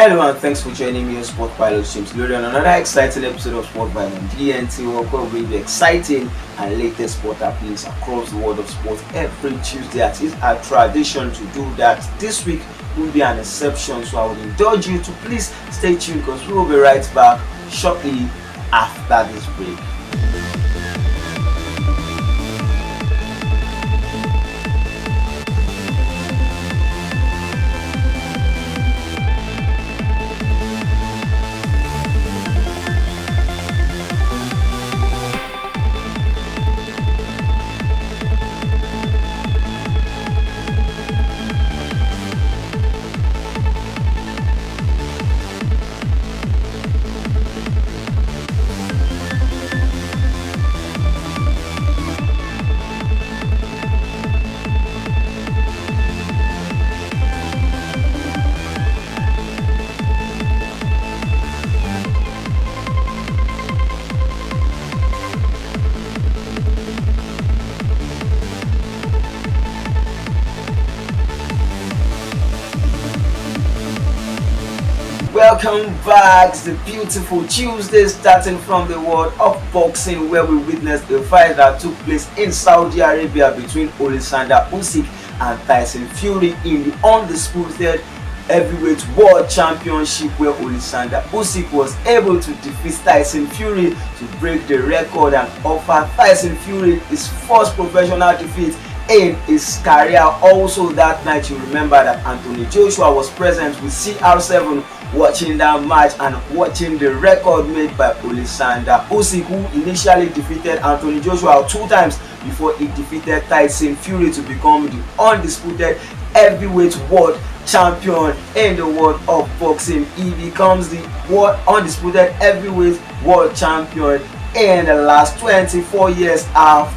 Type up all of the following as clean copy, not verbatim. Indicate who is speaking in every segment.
Speaker 1: Hello and thanks for joining me on Sport Pilot Stream today on another exciting episode of Sport Pilot DNTWOK, where we bring the exciting and latest sport happenings across the world of sport every Tuesday. It is our tradition to do that. This week will be an exception, so I would indulge you to please stay tuned because we will be right back shortly after this break. Welcome back. It's a beautiful Tuesday starting from the world of boxing, where we witnessed the fight that took place in Saudi Arabia between Alexander Usyk and Tyson Fury in the undisputed heavyweight world championship, where Alexander Usyk was able to defeat Tyson Fury to break the record and offer Tyson Fury his first professional defeat in his career. Also that night, you remember that Anthony Joshua was present with CR7 watching that match and watching the record made by Alexander Usyk, who initially defeated Anthony Joshua 2 times before he defeated Tyson Fury to become the undisputed heavyweight world champion in the world of boxing. He becomes the world undisputed heavyweight world champion in the last 24 years after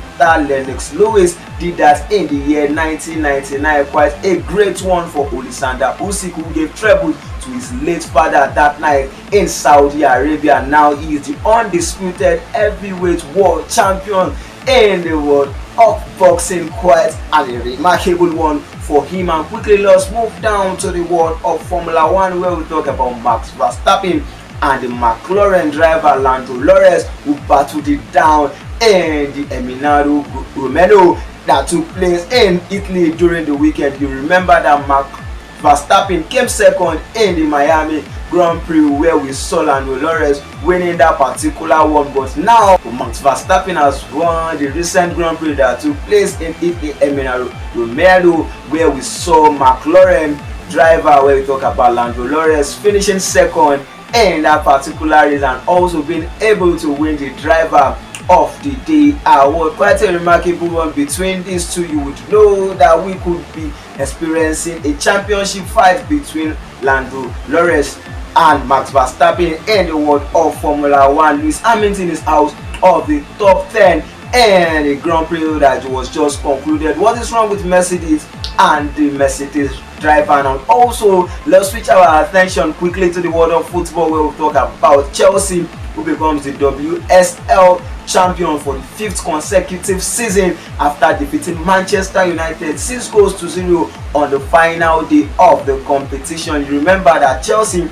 Speaker 1: Lennox Lewis did that in the year 1999. Quite a great one for Alexander Usyk, who gave treble to his late father that night in Saudi Arabia. Now he is the undisputed heavyweight world champion in the world of boxing. Quite a remarkable one for him. And quickly, let's move down to the world of Formula 1, where we talk about Max Verstappen and the McLaren driver Lando Norris, who battled it down in the Emirato Romano that took place in Italy during the weekend. You remember that Max Verstappen came second in the Miami Grand Prix, where we saw Lando Norris winning that particular one. But now Max Verstappen has won the recent Grand Prix that took place in Italy, Emirato Romano, where we saw McLaren driver, where we talk about Lando Norris, finishing second in that particular race and also being able to win the driver of the day award. Quite a remarkable one between these two. You would know that we could be experiencing a championship fight between Lando Norris and Max Verstappen in the world of Formula 1. Lewis Hamilton is out of the top 10 and the Grand Prix that was just concluded. What is wrong with Mercedes and the Mercedes driver? And also, let's switch our attention quickly to the world of football, where we talk about Chelsea, who becomes the WSL champion for the 5th consecutive season after defeating Manchester United 6 goals to 0 on the final day of the competition. You remember that Chelsea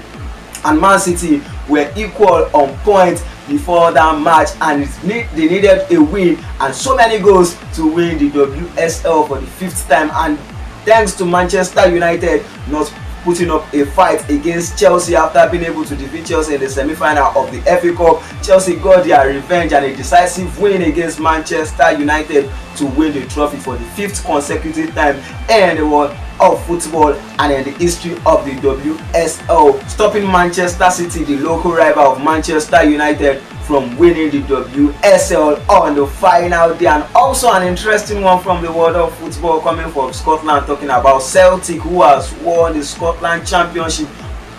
Speaker 1: and Man City were equal on points before that match, and they needed a win and so many goals to win the WSL for the 5th time. And thanks to Manchester United not putting up a fight against Chelsea after being able to defeat Chelsea in the semi-final of the FA Cup, Chelsea got their revenge and a decisive win against Manchester United to win the trophy for the 5th consecutive time in the world of football and in the history of the WSL, stopping Manchester City, the local rival of Manchester United, from winning the WSL on the final day. And also an interesting one from the world of football coming from Scotland, talking about Celtic, who has won the Scotland Championship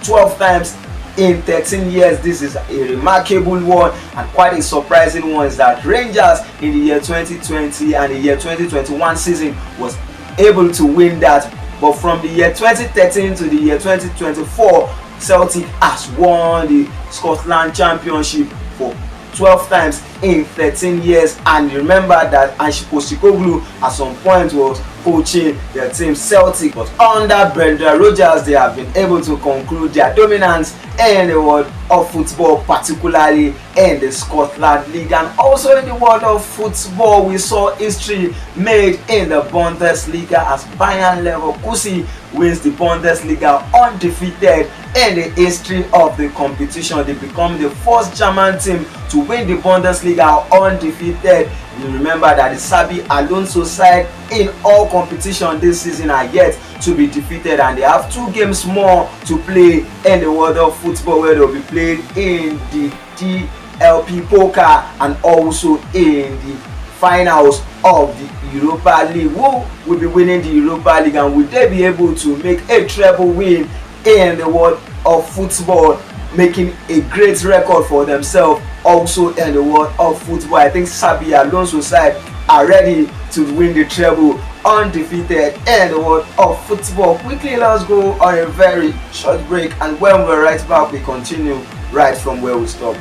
Speaker 1: 12 times in 13 years. This is a remarkable one, and quite a surprising one is that Rangers in the year 2020 and the year 2021 season was able to win that. But from the year 2013 to the year 2024, Celtic has won the Scotland Championship for 12 times in 13 years. And remember that Ange Postecoglou at some point was coaching their team Celtic. But under Brendan Rodgers, they have been able to conclude their dominance in the world of football, particularly in the Scotland League. And also in the world of football, we saw history made in the Bundesliga as Bayern Leverkusen wins the Bundesliga undefeated in the history of the competition. They become the first German team to win the Bundesliga undefeated. You remember that the Xabi Alonso side in all competition this season are yet to be defeated, and they have 2 games more to play in the world of football, where they'll be played in the DNTWOK and also in the finals of the Europa League. Who will be winning the Europa League, and will they be able to make a treble win in the world of football, making a great record for themselves also in the world of football? I think Xabi Alonso's side are ready to win the treble undefeated in the world of football. Quickly, let's go on a very short break, and when we're right back, we continue right from where we stopped.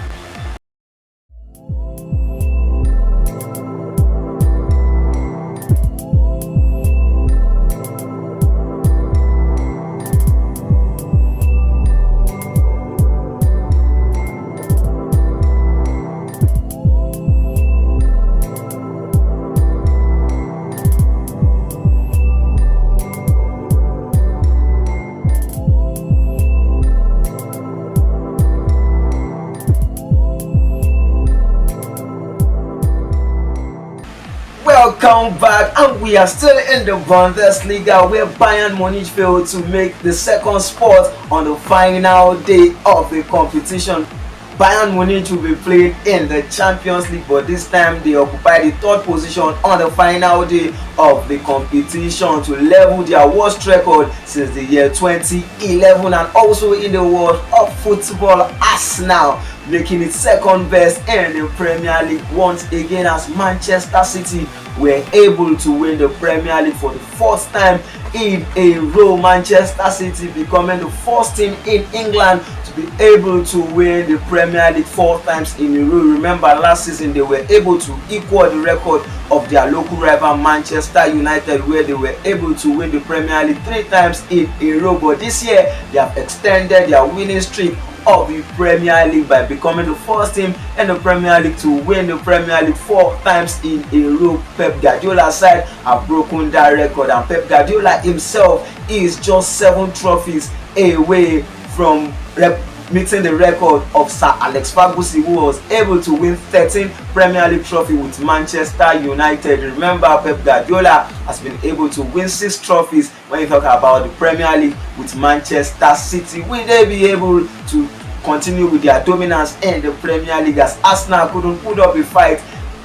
Speaker 1: Welcome back, and we are still in the Bundesliga, where Bayern Munich failed to make the second spot on the final day of the competition. Bayern Munich will be played in the Champions League, but this time they occupy the 3rd position on the final day of the competition to level their worst record since the year 2011. And also in the world of football, Arsenal making it 2nd best in the Premier League once again, as Manchester City were able to win the Premier League for the 4th time in a row. Manchester City becoming the first team in England to be able to win the Premier League 4 times in a row. Remember, last season they were able to equal the record of their local rival Manchester United, where they were able to win the Premier League 3 times in a row. But this year they have extended their winning streak of the Premier League by becoming the first team in the Premier League to win the Premier League 4 times in a row. Pep Guardiola's side have broken that record, and Pep Guardiola himself is just 7 trophies away from meeting the record of Sir Alex Ferguson, who was able to win 13 Premier League trophies with Manchester United. Remember, Pep Guardiola has been able to win 6 trophies when you talk about the Premier League with Manchester City. Will they be able to continue with their dominance in the Premier League, as Arsenal couldn't put up a fight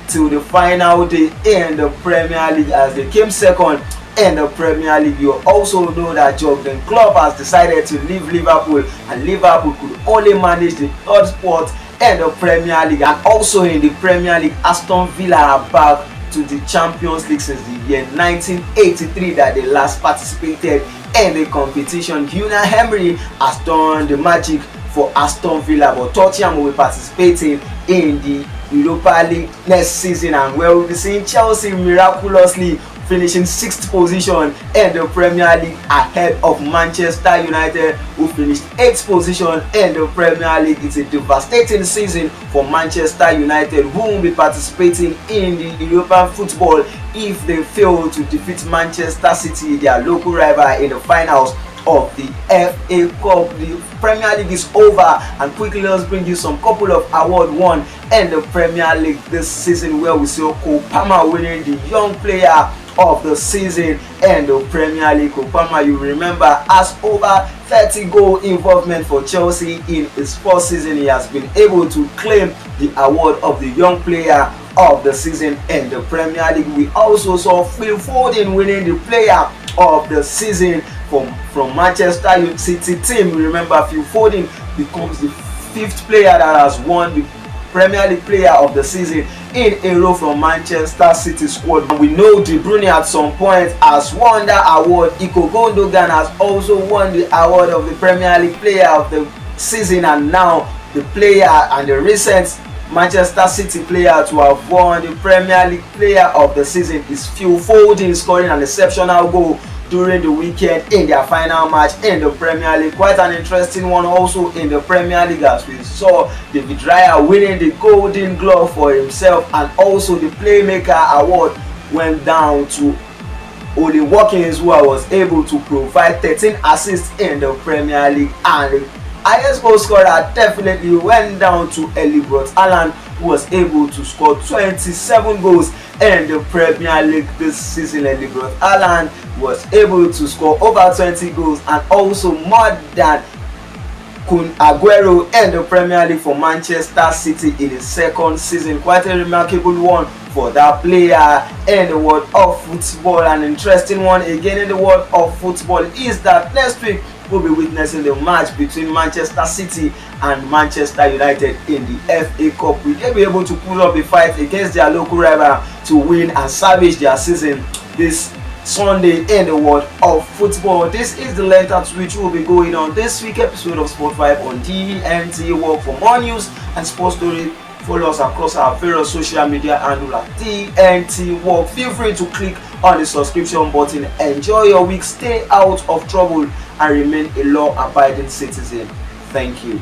Speaker 1: till the final day in the Premier League as they came 2nd in the Premier League? You also know that Jurgen Klopp has decided to leave Liverpool, and Liverpool could only manage the 3rd spot in the Premier League. And also in the Premier League, Aston Villa are back to the Champions League since the year 1983 that they last participated in the competition. Unai Emery has done the magic for Aston Villa, but Tottenham will be participating in the Europa League next season, and we'll be seeing Chelsea miraculously finishing 6th position in the Premier League ahead of Manchester United, who finished 8th position in the Premier League. It's a devastating season for Manchester United, who will be participating in the European football if they fail to defeat Manchester City, their local rival, in the finals of the FA Cup. The Premier League is over, and quickly let's bring you some couple of awards won in the Premier League this season, where we saw Cole Palmer winning the Young Player of the Season in the Premier League. Cole Palmer, you remember, has over 30 goal involvement for Chelsea in his 1st season. He has been able to claim the award of the Young Player of the Season in the Premier League. We also saw Phil Foden winning the Player of the Season from Manchester City team. Remember, Phil Foden becomes the 5th player that has won the Premier League Player of the Season in a row from Manchester City squad. And we know De Bruyne at some point has won that award. Iko Gundogan has also won the award of the Premier League Player of the Season, and now the player and the recent Manchester City player to have won the Premier League Player of the Season is Phil Foden, scoring an exceptional goal during the weekend in their final match in the Premier League. Quite an interesting one also in the Premier League, as we saw David Raya winning the Golden Glove for himself, and also the Playmaker Award went down to Oli Watkins, who was able to provide 13 assists in the Premier League, and the highest goal scorer definitely went down to Erling Haaland, who was able to score 27 goals in the Premier League this season. Erling Haaland was able to score over 20 goals and also more than Kun Aguero in the Premier League for Manchester City in his second season. Quite a remarkable one for that player in the world of football. An interesting one again in the world of football is that next week we'll be witnessing the match between Manchester City and Manchester United in the FA Cup. Will they be able to pull up a fight against their local rival to win and salvage their season this Sunday in the world of football? This is the length at which we'll be going on this week episode of Sport 5 on DNTWOK. For more news and sports stories, follow us across our various social media handle at DNTWOK. Feel free to click on the subscription button. Enjoy your week, stay out of trouble, and remain a law-abiding citizen. Thank you.